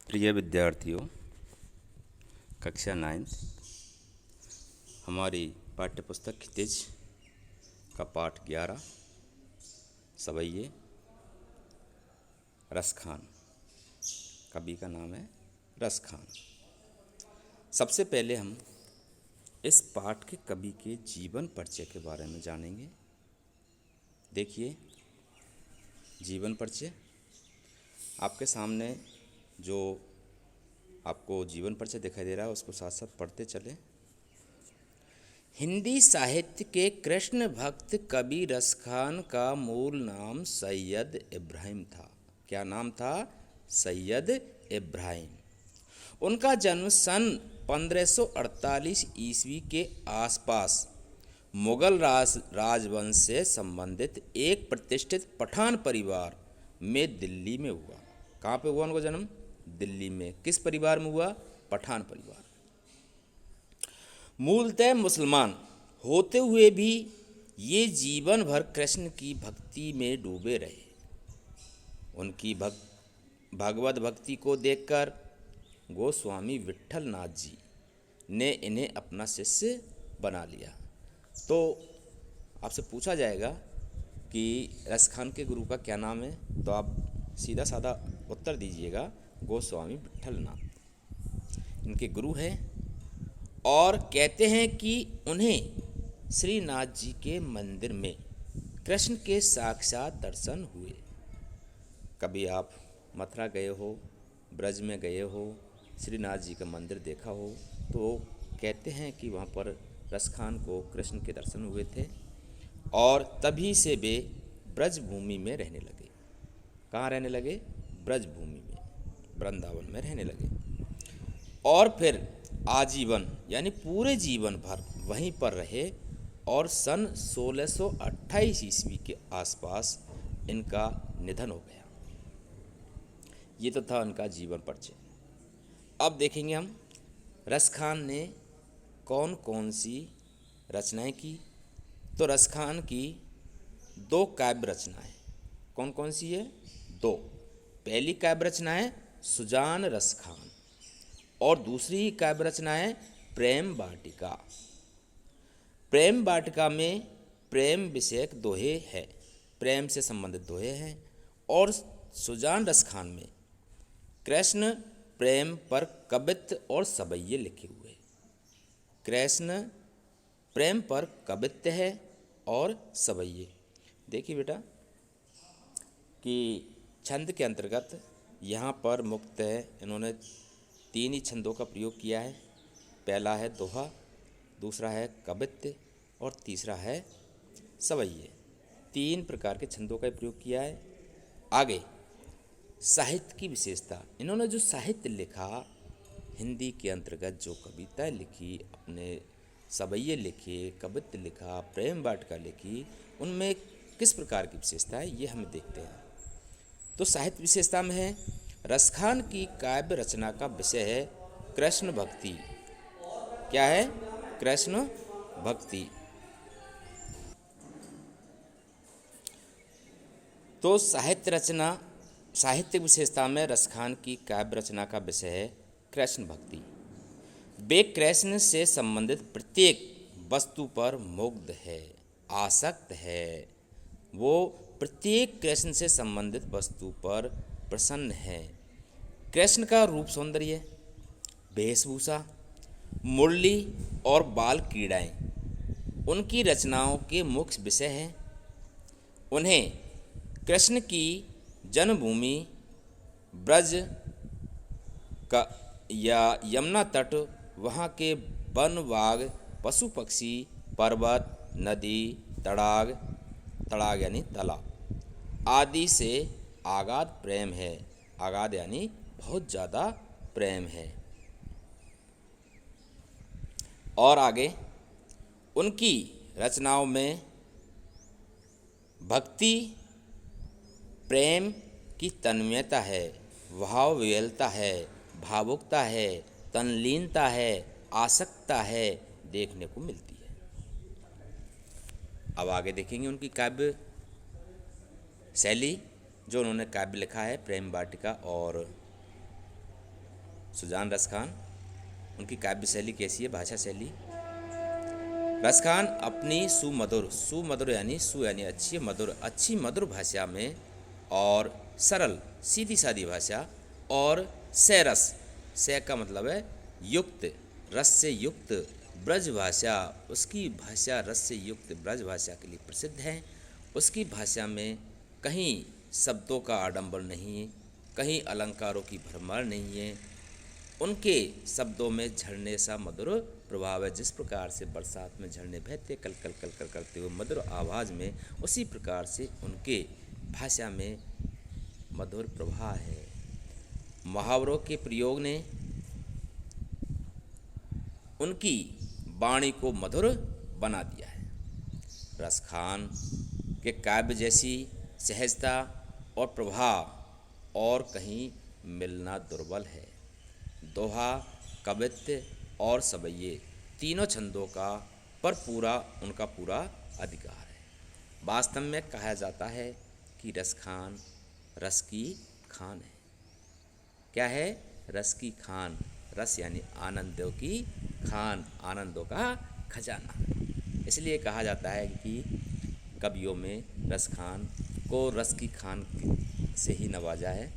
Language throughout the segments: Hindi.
प्रिय विद्यार्थियों, कक्षा 9 हमारी पाठ्यपुस्तक क्षितिज का पाठ 11 सवैये रसखान। कवि का नाम है रसखान। सबसे पहले हम इस पाठ के कवि के जीवन परिचय के बारे में जानेंगे। देखिए, जीवन परिचय आपके सामने जो आपको जीवन परिचय दिखाई दे रहा है उसको साथ साथ पढ़ते चले। हिंदी साहित्य के कृष्ण भक्त कवि रसखान का मूल नाम सैयद इब्राहिम था। क्या नाम था? सैयद इब्राहिम। उनका जन्म सन 1548 ईस्वी के आसपास मुगल राजवंश से संबंधित एक प्रतिष्ठित पठान परिवार में दिल्ली में हुआ। कहाँ पे हुआ उनका जन्म? दिल्ली में। किस परिवार में हुआ? पठान परिवार। मूलतः मुसलमान होते हुए भी ये जीवन भर कृष्ण की भक्ति में डूबे रहे। उनकी भगवत भक्ति को देखकर गोस्वामी विट्ठल नाथ जी ने इन्हें अपना शिष्य बना लिया। तो आपसे पूछा जाएगा कि रसखान के गुरु का क्या नाम है, तो आप सीधा साधा उत्तर दीजिएगा, गोस्वामी विट्ठल नाथ इनके गुरु हैं। और कहते हैं कि उन्हें श्रीनाथ जी के मंदिर में कृष्ण के साक्षात दर्शन हुए। कभी आप मथुरा गए हो, ब्रज में गए हो, श्रीनाथ जी का मंदिर देखा हो, तो कहते हैं कि वहाँ पर रसखान को कृष्ण के दर्शन हुए थे और तभी से वे ब्रज भूमि में रहने लगे। कहाँ रहने लगे? ब्रज भूमि में, वृंदावन में रहने लगे। और फिर आजीवन यानी पूरे जीवन भर वहीं पर रहे और सन 1628 ईस्वी के आसपास इनका निधन हो गया। ये तो था उनका जीवन परिचय। अब देखेंगे हम रसखान ने कौन कौन सी रचनाएं की। तो रसखान की 2 काव्य रचनाएं। कौन कौन सी है? 2। पहली काव्य रचना है सुजान रसखान और दूसरी काव्य रचना है प्रेम वाटिका। प्रेम वाटिका में प्रेम विषयक दोहे हैं, प्रेम से संबंधित दोहे हैं। और सुजान रसखान में कृष्ण प्रेम पर कवित्त और सवैये लिखे हुए। कृष्ण प्रेम पर कवित्त है और सवैये। देखिए बेटा कि छंद के अंतर्गत यहाँ पर मुक्त है, इन्होंने 3 ही छंदों का प्रयोग किया है। पहला है दोहा, दूसरा है कवित्त और तीसरा है सवैये। 3 प्रकार के छंदों का प्रयोग किया है। आगे साहित्य की विशेषता, इन्होंने जो साहित्य लिखा, हिंदी के अंतर्गत जो कविताएं लिखी, अपने सवैये लिखे, कवित्त लिखा, प्रेम वाटिका लिखी, उनमें किस प्रकार की विशेषता है ये हम देखते हैं। तो साहित्य विशेषता में है रसखान की काव्य रचना का विषय है कृष्ण भक्ति। क्या है? कृष्ण भक्ति। तो साहित्य विशेषता में रसखान की काव्य रचना का विषय है कृष्ण भक्ति। वे कृष्ण से संबंधित प्रत्येक वस्तु पर मुग्ध है, आसक्त है। वो प्रत्येक कृष्ण से संबंधित वस्तु पर प्रसन्न है। कृष्ण का रूप सौंदर्य, वेशभूषा, मुरली और बाल क्रीड़ाएं उनकी रचनाओं के मुख्य विषय हैं। उन्हें कृष्ण की जन्मभूमि ब्रज का या यमुना तट, वहाँ के वन बाग, पशु पक्षी, पर्वत, नदी, तड़ाग यानी तालाब आदि से आगाध प्रेम है। आगाध यानी बहुत ज़्यादा प्रेम है। और आगे उनकी रचनाओं में भक्ति, प्रेम की तन्मयता है, भाव विह्वलता है, भावुकता है, तल्लीनता है, आसक्ता है देखने को मिलती है। अब आगे देखेंगे उनकी काव्य शैली, जो उन्होंने काव्य लिखा है प्रेम वाटिका और सुजान रसखान, उनकी काव्य शैली कैसी है, भाषा शैली। रसखान अपनी सुमधुर यानी अच्छी मधुर भाषा में और सरल सीधी सादी भाषा और सैरस, सै का मतलब है युक्त, रस से युक्त ब्रज भाषा, उसकी भाषा रस से युक्त ब्रज भाषा के लिए प्रसिद्ध है। उसकी भाषा में कहीं शब्दों का आडंबर नहीं है, कहीं अलंकारों की भरमार नहीं है। उनके शब्दों में झरने सा मधुर प्रभाव है। जिस प्रकार से बरसात में झरने बहते कल कल कल कल करते हुए मधुर आवाज़ में, उसी प्रकार से उनके भाषा में मधुर प्रभाव है। मुहावरों के प्रयोग ने उनकी वाणी को मधुर बना दिया है। रसखान के काव्य जैसी सहजता और प्रभाव और कहीं मिलना दुर्बल है। दोहा, कवित्व और सवैये तीनों छंदों का उनका पूरा अधिकार है। वास्तव में कहा जाता है कि रसखान रस की खान है। क्या है? रस की खान। रस यानी आनंदों की खान, आनंदों का खजाना। इसलिए कहा जाता है कि कवियों में रसखान को रस की खान से ही नवाजा है।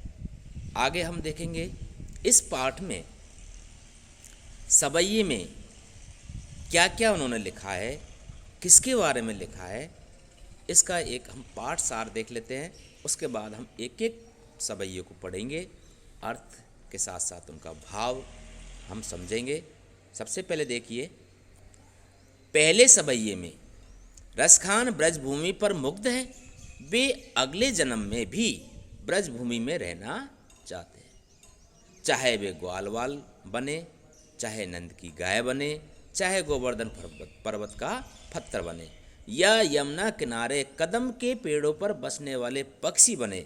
आगे हम देखेंगे इस पाठ में सवैये में क्या क्या उन्होंने लिखा है, किसके बारे में लिखा है, इसका एक हम पाठ सार देख लेते हैं। उसके बाद हम एक एक सवैये को पढ़ेंगे, अर्थ के साथ साथ उनका भाव हम समझेंगे। सबसे पहले देखिए, पहले सवैये में रसखान ब्रजभूमि पर मुग्ध है, वे अगले जन्म में भी ब्रजभूमि में रहना चाहते हैं। चाहे वे ग्वालवाल बने, चाहे नंद की गाय बने, चाहे गोवर्धन पर्वत का पत्थर बने, या यमुना किनारे कदम के पेड़ों पर बसने वाले पक्षी बने,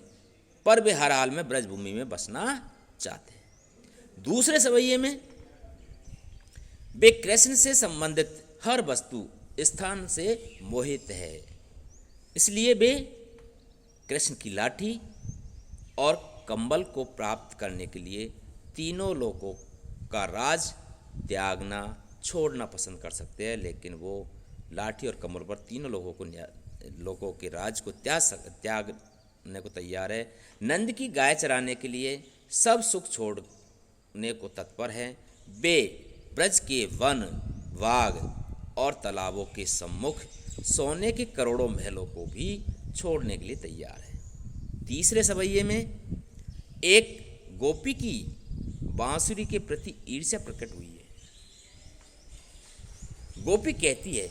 पर वे हर हाल में ब्रजभूमि में बसना चाहते हैं। दूसरे सवैये में वे कृष्ण से संबंधित हर वस्तु स्थान से मोहित है, इसलिए वे कृष्ण की लाठी और कंबल को प्राप्त करने के लिए तीनों लोगों का राज त्यागना छोड़ना पसंद कर सकते हैं, लेकिन वो लाठी और कंबल पर तीनों लोगों के राज को त्यागने को तैयार है। नंद की गाय चराने के लिए सब सुख छोड़ने को तत्पर हैं। वे ब्रज के वन, बाग और तालाबों के सम्मुख सोने के करोड़ों महलों को भी छोड़ने के लिए तैयार है। तीसरे सवैये में एक गोपी की बांसुरी के प्रति ईर्ष्या प्रकट हुई है। गोपी कहती है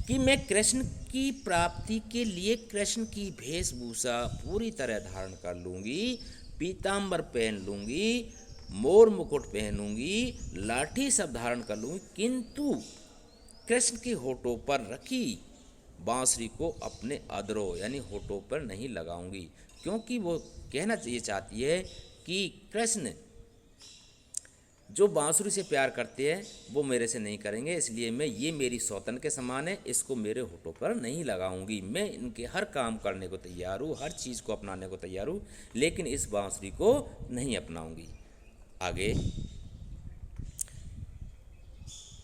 कि मैं कृष्ण की प्राप्ति के लिए कृष्ण की वेशभूषा पूरी तरह धारण कर लूंगी, पीतांबर पहन लूंगी, मोर मुकुट पहनूंगी, लाठी सब धारण कर लूंगी, किंतु कृष्ण के होठों पर रखी बांसुरी को अपने अधरों यानी होठों पर नहीं लगाऊंगी, क्योंकि वो कहना ये चाहती है कि कृष्ण जो बांसुरी से प्यार करते हैं वो मेरे से नहीं करेंगे, इसलिए ये मेरी सौतन के समान है, इसको मेरे होठों पर नहीं लगाऊंगी। मैं इनके हर काम करने को तैयार हूँ, हर चीज़ को अपनाने को तैयार हूँ, लेकिन इस बांसुरी को नहीं अपनाऊंगी। आगे,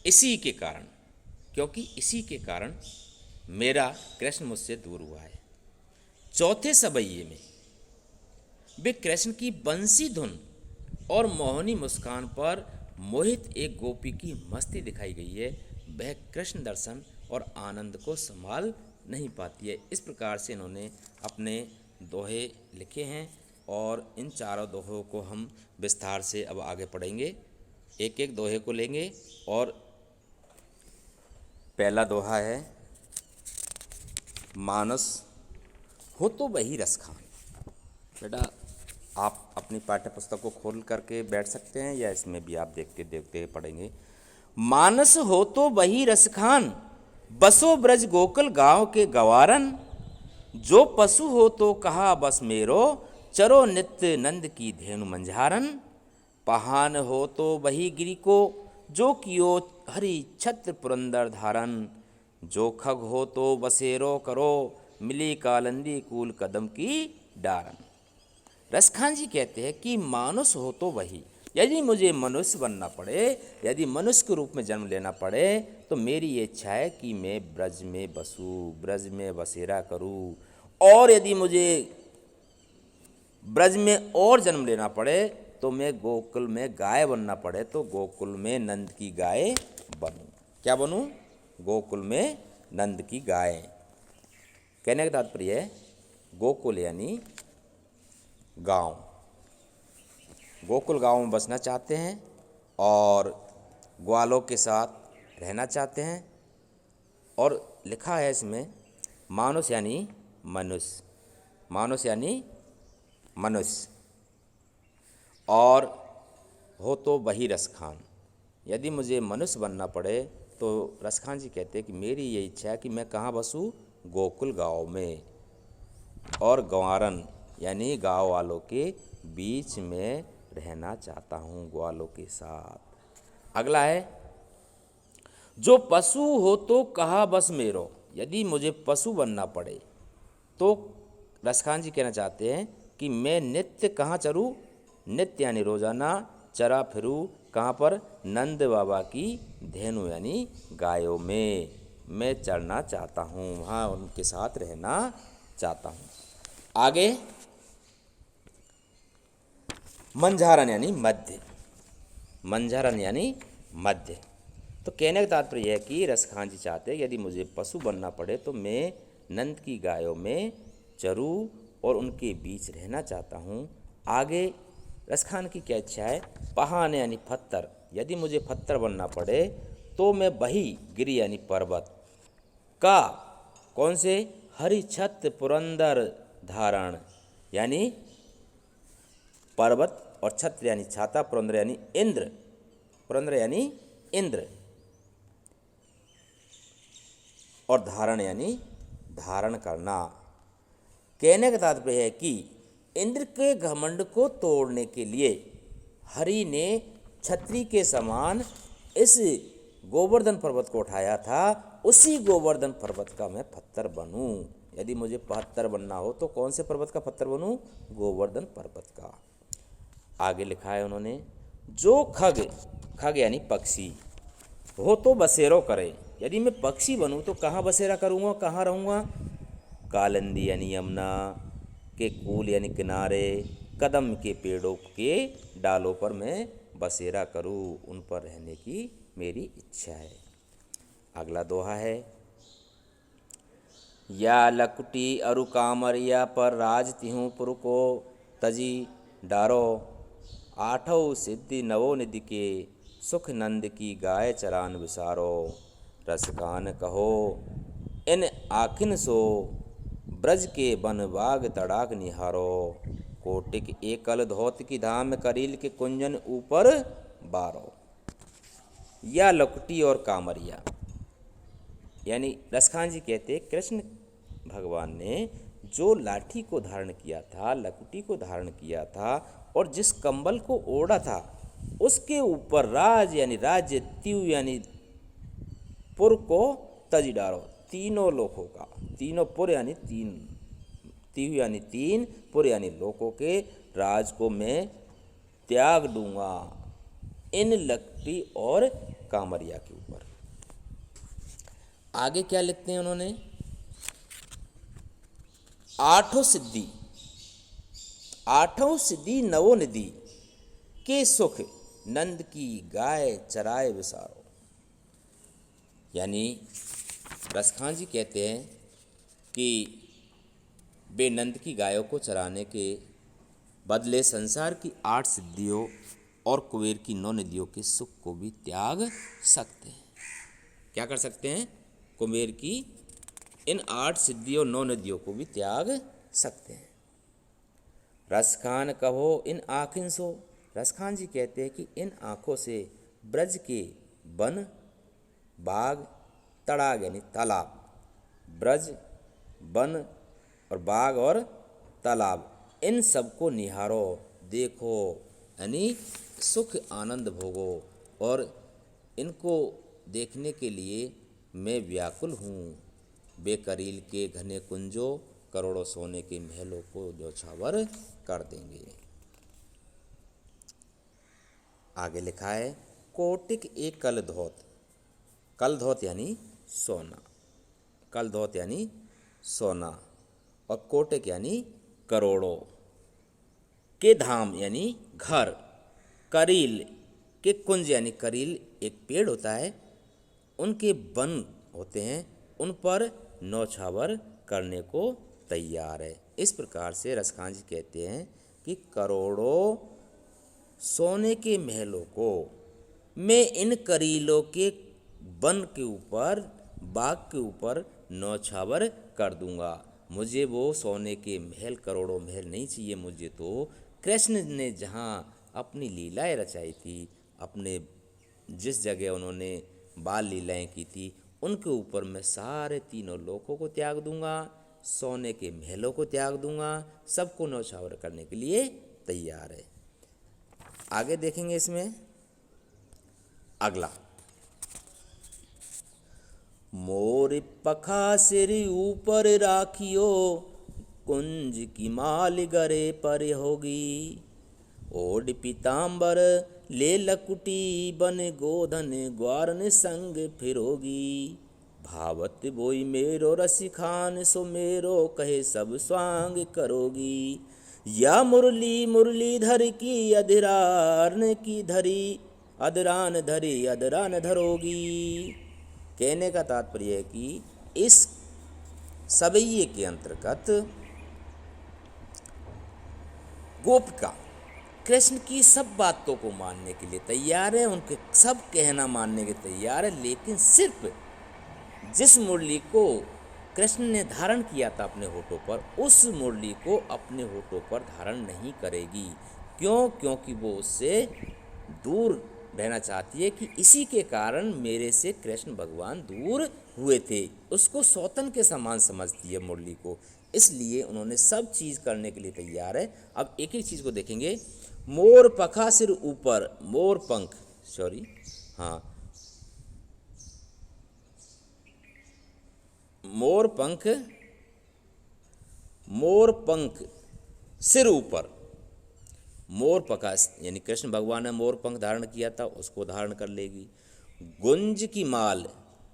इसी के कारण मेरा कृष्ण मुझसे दूर हुआ है। चौथे सवैये में वे कृष्ण की बंसी धुन और मोहनी मुस्कान पर मोहित एक गोपी की मस्ती दिखाई गई है। वह कृष्ण दर्शन और आनंद को संभाल नहीं पाती है। इस प्रकार से इन्होंने अपने दोहे लिखे हैं और इन चारों दोहों को हम विस्तार से अब आगे पढ़ेंगे। एक एक दोहे को लेंगे और पहला दोहा है, मानस हो तो वही रसखान। बेटा आप अपनी पाठ्य पुस्तक को खोल करके बैठ सकते हैं या इसमें भी आप देखते पढ़ेंगे। मानस हो तो वही रसखान, बसो ब्रज गोकुल गांव के गवारन, जो पशु हो तो कहा बस मेरो, चरो नित्य नंद की धेनु मंझारन। पहान हो तो वही गिरि को, जो कियो हरि छत्र पुरंदर धारन, जो खग हो तो बसेरो करो, मिली कालंदी कूल कदम की डारन। रसखान जी कहते हैं कि मानुष हो तो वही, यदि मुझे मनुष्य बनना पड़े, यदि मनुष्य के रूप में जन्म लेना पड़े, तो मेरी ये इच्छा है कि मैं ब्रज में बसूं, ब्रज में बसेरा करूं। और यदि मुझे ब्रज में और जन्म लेना पड़े, तो मैं गोकुल में गाय बनना पड़े तो गोकुल में नंद की गाय बनूं। क्या बनूं? गोकुल में नंद की गाय। कहने का तात्पर्य है गोकुल यानी गांव, गोकुल गांव में बसना चाहते हैं और ग्वालों के साथ रहना चाहते हैं। और लिखा है इसमें मानुष यानी मनुष्य, मानुष यानी मनुष्य, और हो तो वही रसखान। यदि मुझे मनुष्य बनना पड़े तो रसखान जी कहते हैं कि मेरी ये इच्छा है कि मैं कहाँ बसूँ? गोकुल गांव में, और गंवारन यानी गांव वालों के बीच में रहना चाहता हूँ, ग्वालों के साथ। अगला है जो पशु हो तो कहा बस मेरो। यदि मुझे पशु बनना पड़े तो रसखान जी कहना चाहते हैं कि मैं नित्य कहाँ चरूँ? नित्य यानी रोजाना चरा फिरूँ। कहाँ पर? नंद बाबा की धेनु यानी गायों में मैं चरना चाहता हूँ, वहाँ उनके साथ रहना चाहता हूँ। आगे मंझारन यानी मध्य, मंझारन यानी मध्य। तो कहने का तात्पर्य है कि रसखान जी चाहते हैं यदि मुझे पशु बनना पड़े तो मैं नंद की गायों में चरूँ और उनके बीच रहना चाहता हूँ। आगे रसखान की क्या इच्छा है? पहान यानी पत्थर। यदि मुझे पत्थर बनना पड़े तो मैं वही गिरी यानी पर्वत का, कौन से? हरि छत पुरंदर धारण यानी पर्वत, और छत्र यानी छाता, पुरंदर यानी इंद्र, पुरंदर यानी इंद्र, और धारण यानी धारण करना। कहने का तात्पर्य है कि इंद्र के घमंड को तोड़ने के लिए हरि ने छत्री के समान इस गोवर्धन पर्वत को उठाया था। उसी गोवर्धन पर्वत का मैं पत्थर बनूं। यदि मुझे पत्थर बनना हो तो कौन से पर्वत का पत्थर बनूं? गोवर्धन पर्वत का। आगे लिखा है उन्होंने जो खग, खग यानी पक्षी, हो तो बसेरो करे। यदि मैं पक्षी बनूं तो कहाँ बसेरा करूँगा, कहाँ रहूँगा? कालिंदी यानी यमुना के कूल यानी किनारे, कदम के पेड़ों के डालों पर मैं बसेरा करूं, उन पर रहने की मेरी इच्छा है। अगला दोहा है या लकुटी अरु कामरिया पर राज तिहूं पुर को तजी डारो। आठों सिद्धि नवो निधि के सुख नंद की गाय चरान विसारो। रसखान कहो इन आखिन सो ब्रज के बन बाग तड़ाक निहारो। कोटिक एकल धोत की धाम करील के कुंजन ऊपर बारो। या लकुटी और कामरिया यानी रसखान जी कहते कृष्ण भगवान ने जो लाठी को धारण किया था, लकुटी को धारण किया था, और जिस कंबल को ओढ़ा था उसके ऊपर राज यानी राज्य, त्यू यानी पुर को तज डारो, तीनों लोकों का, तीनों पुर यानी तीन, त्यू यानी तीन, पुर यानी लोकों के राज को मैं त्याग दूंगा इन लकड़ी और कामरिया के ऊपर। आगे क्या लिखते हैं उन्होंने? आठों सिद्धि, आठों सिद्धि नवो निधि के सुख नंद की गाय चराए विसारो। यानी रसखान जी कहते हैं कि वे नंद की गायों को चराने के बदले संसार की 8 सिद्धियों और कुबेर की 9 निधियों के सुख को भी त्याग सकते हैं। क्या कर सकते हैं? कुबेर की इन 8 सिद्धियों 9 निधियों को भी त्याग सकते हैं। रसखान कहो इन आँखिन सो। रसखान जी कहते हैं कि इन आँखों से ब्रज के वन, बाग, तड़ाग यानी तालाब, ब्रज, वन और बाग और तालाब, इन सबको निहारो, देखो, यानी सुख आनंद भोगो, और इनको देखने के लिए मैं व्याकुल हूँ। बेकरील के घने कुंजों, करोड़ों सोने के महलों को न्यौछावर कर देंगे। आगे लिखा है कोटिक एक कल धौत। कल धौत यानी सोना, कल धौत यानी सोना, और कोटिक यानी करोड़ों। के धाम यानी घर, करील के कुंज यानी करील एक पेड़ होता है, उनके वन होते हैं, उन पर नौछावर करने को तैयार है। इस प्रकार से रसखान जी कहते हैं कि करोड़ों सोने के महलों को मैं इन करीलों के वन के ऊपर, बाग के ऊपर नौछावर कर दूंगा। मुझे वो सोने के महल, करोड़ों महल नहीं चाहिए। मुझे तो कृष्ण ने जहाँ अपनी लीलाएं रचाई थी, अपने जिस जगह उन्होंने बाल लीलाएं की थी, उनके ऊपर मैं सारे तीनों लोकों को त्याग दूंगा, सोने के महलों को त्याग दूंगा, सबको नौछावर करने के लिए तैयार है। आगे देखेंगे इसमें अगला, मोर पखा सिर ऊपर राखियो, कुंज की माल गरे पर होगी। ओढ़ पीताम्बर ले लकुटी, बन गोधन ग्वारन संग फिरोगी। भावत बोई मेरो रसिखान, सो मेरो कहे सब स्वांग करोगी। या मुरली मुरलीधर की अधिरान की धरी, अदरान धरी अदरान धरोगी। कहने का तात्पर्य है कि इस सवैये के अंतर्गत गोपिका कृष्ण की सब बातों को मानने के लिए तैयार है, उनके सब कहना मानने के तैयार है, लेकिन सिर्फ जिस मुरली को कृष्ण ने धारण किया था अपने होठों पर, उस मुरली को अपने होठों पर धारण नहीं करेगी। क्यों? क्योंकि वो उससे दूर रहना चाहती है कि इसी के कारण मेरे से कृष्ण भगवान दूर हुए थे। उसको सौतन के समान समझती है मुरली को, इसलिए उन्होंने सब चीज़ करने के लिए तैयार है। अब एक एक चीज़ को देखेंगे। मोर पखा सिर ऊपर, मोर पंख, हाँ, मोर पंख सिर ऊपर, मोर पखा यानी कृष्ण भगवान ने मोर पंख धारण किया था, उसको धारण कर लेगी। गुंज की माल,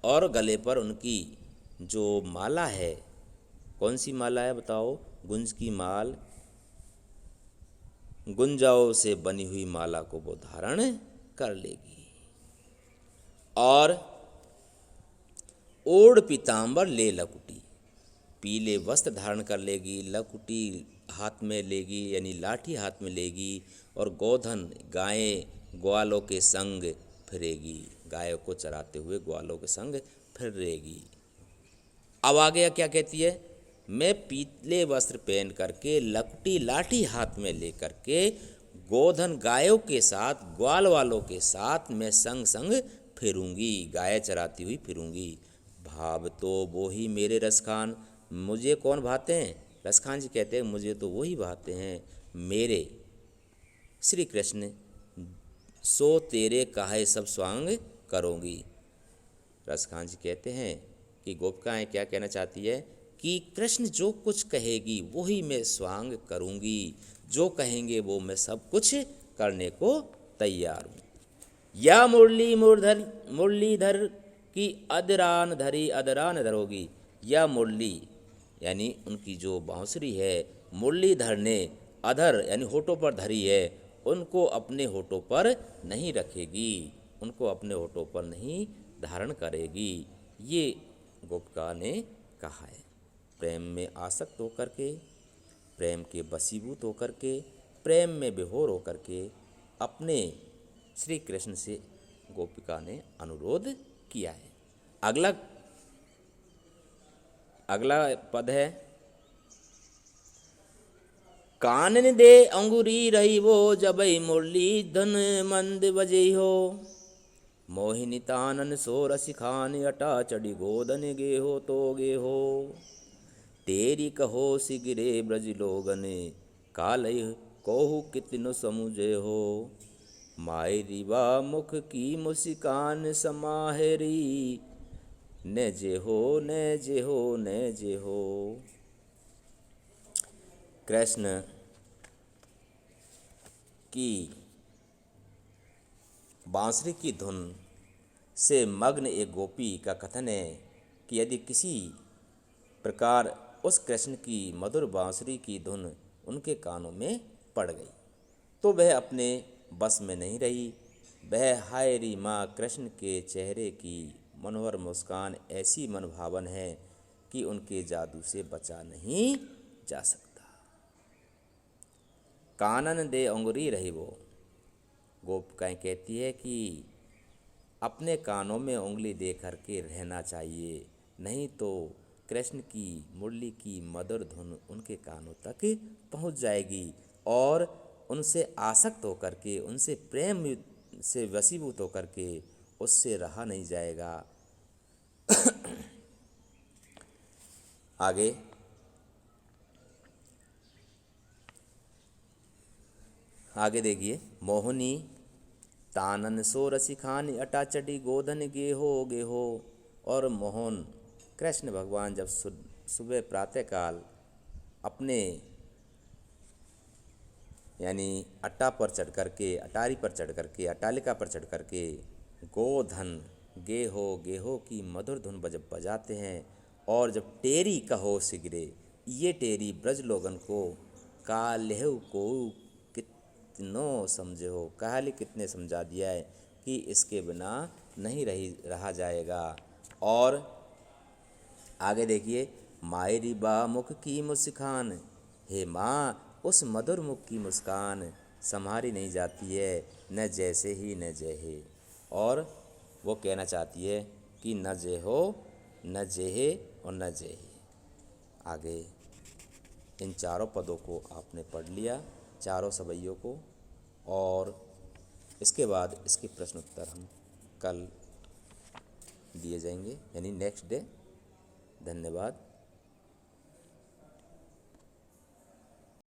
और गले पर उनकी जो माला है, कौन सी माला है बताओ? गुंज की माल, गुंजाओं से बनी हुई माला को वो धारण कर लेगी। और ओढ़ पीताम्बर ले लकुटी, पीले वस्त्र धारण कर लेगी, लकुटी हाथ में लेगी यानी लाठी हाथ में लेगी, और गोधन गायें ग्वालों के संग फिरेगी, गायों को चराते हुए ग्वालों के संग फिरेगी। अब आगे क्या कहती है? मैं पीले वस्त्र पहन करके, लकुटी लाठी हाथ में लेकर के, गोधन गायों के साथ, ग्वाल वालों के साथ मैं संग संग फिरूंगी, गाय चराती हुई फिरूंगी। भाव तो वो ही मेरे रसखान, मुझे कौन भाते हैं? रसखान जी कहते हैं मुझे तो वही भाते हैं मेरे श्री कृष्ण, सो तेरे काहे सब स्वांग करूँगी। रसखान जी कहते हैं कि गोपिकाएँ क्या कहना चाहती है कि कृष्ण जो कुछ कहेगी वही मैं स्वांग करूँगी, जो कहेंगे वो मैं सब कुछ करने को तैयार हूँ। या मुरलीधर की अदरान धरी अदरान धरोगी। या मुरली यानी उनकी जो बांसुरी है, मुरलीधर ने अधर यानी होठों पर धरी है, उनको अपने होठों पर नहीं रखेगी, उनको अपने होठों पर नहीं धारण करेगी। ये गोपिका ने कहा है। प्रेम में आसक्त होकर के, प्रेम के वशीभूत होकर के, प्रेम में विभोर होकर के अपने श्री कृष्ण से गोपिका ने अनुरोध किया है। अगला पद है, कानन दे अंगुरी रही वो, जबई मुरली धन मंद बजे हो। मोहिनी तानन सो रसिखान, अटा चढ़ी गोदन गे हो तो गे हो। तेरी कहो सिगिरे ब्रज लोगने, कालय कोहु कितनो समुझे हो। माय रिवा मुख की मुस्कान समाहरी, न जे हो न जे हो न जे हो। कृष्ण की बांसुरी की धुन से मग्न एक गोपी का कथन है कि यदि किसी प्रकार उस कृष्ण की मधुर बांसुरी की धुन उनके कानों में पड़ गई तो वह अपने बस में नहीं रही। वह हाय री माँ कृष्ण के चेहरे की मनोहर मुस्कान ऐसी मनभावन है कि उनके जादू से बचा नहीं जा सकता। कानन दे अंगुरी रही वो, गोपिकाएं कहती है कि अपने कानों में उंगली दे करके रहना चाहिए, नहीं तो कृष्ण की मुरली की मधुर धुन उनके कानों तक पहुंच जाएगी और उनसे आसक्त होकर के, उनसे प्रेम से वशीभूत होकर के उससे रहा नहीं जाएगा। आगे आगे देखिए, मोहनी तानन सो रसिखान अटा चटी गोधन गेहो गेहो। और मोहन कृष्ण भगवान जब सुबह प्रातःकाल अपने यानी अट्टा पर चढ़ करके, अटारी पर चढ़ करके, अटालिका पर चढ़ करके गोधन गेहो की मधुर धुन बजाते हैं और जब टेरी कहो सिगरे, ये टेरी ब्रज लोगन को काल्हु को कितनो समझे हो, काहली कितने समझा दिया है कि इसके बिना नहीं रहा जाएगा। और आगे देखिए, मायरी बा मुख की मुस्कान, हे माँ उस मधुर मुख की मुस्कान संभारी नहीं जाती है, न जैसे ही न जहे। और वो कहना चाहती है कि न जे हो न जेहे और न जेहे। आगे इन चारों पदों को आपने पढ़ लिया, चारों सवैयों को, और इसके बाद इसके प्रश्न उत्तर हम कल दिए जाएंगे यानी नेक्स्ट डे। धन्यवाद।